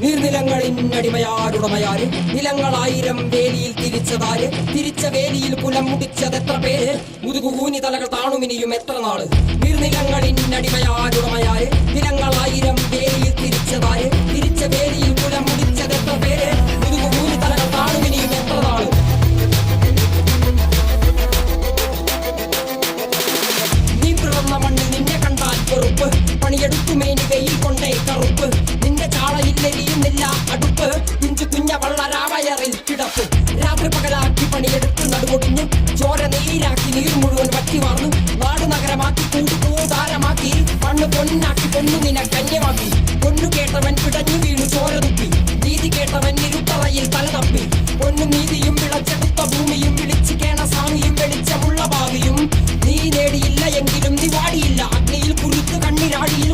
നീർനിലങ്ങളിന്നടിമയാരുടമയാര് നിലങ്ങളായിരം വേലിയിൽ തിരിച്ചതാര് തിരിച്ച വേലിയിൽ കുലം മുടിച്ചതെത്ര പേര് മുതുകുകൂനി തലകൾ താണുമിനിയും എത്ര നാള് നീർനിലങ്ങളിന്നടിമയാരുടമയാര് നിലങ്ങളായിരം വേലിയിൽ തിരിച്ചതാര് തിരിച്ച വേലിയിൽ കുലം മുടിച്ചതെത്ര പേര് മുതുകുകൂനി തലകൾ താണുമിനിയും എത്ര നാള് നീ പിറന്ന മണ്ണിൽ നിന്നെ കണ്ടാൽ വെറുപ്പ് പണിയെടുക്കുമേനി വെയിൽ കൊണ്ടേ കറുപ്പ് നിന്റെ ചാളയില്ലെരിയുന്നില്ല അടുപ്പ് ഇഞ്ചു കുഞ്ഞ വള്ളരാവയറിൽ കിടപ്പ് രാത്രി പകലാക്കി പണിയെടുത്ത് നടുകൊടിഞ്ഞ് ചോര നീരാക്കി നീർ മുഴുവൻ വറ്റി വാർന്നു നാട് നഗരമാക്കി കൂടാരമാക്കി മണ്ണ് പൊന്നാക്കി പൊന്നു നിന കന്യമാക്കി പൊന്നു കേട്ടവൻ പിടഞ്ഞു വീണു ചോര തുപ്പി നീതി കേട്ടവൻ ഇരുട്ടറയിൽ തല തപ്പി പൊന്നും നീതിയും വിളച്ചെടുത്ത ഭൂമിയും വിളിച്ചു കേണ സ്വാമിയും വെളിച്ചമുള്ള ഭാവിയും നീ നേടിയില്ല എങ്കിലും നീ വാടിയില്ല അഗ്നിയിൽ കുരുത്ത് കണ്ണിരാടിയിൽ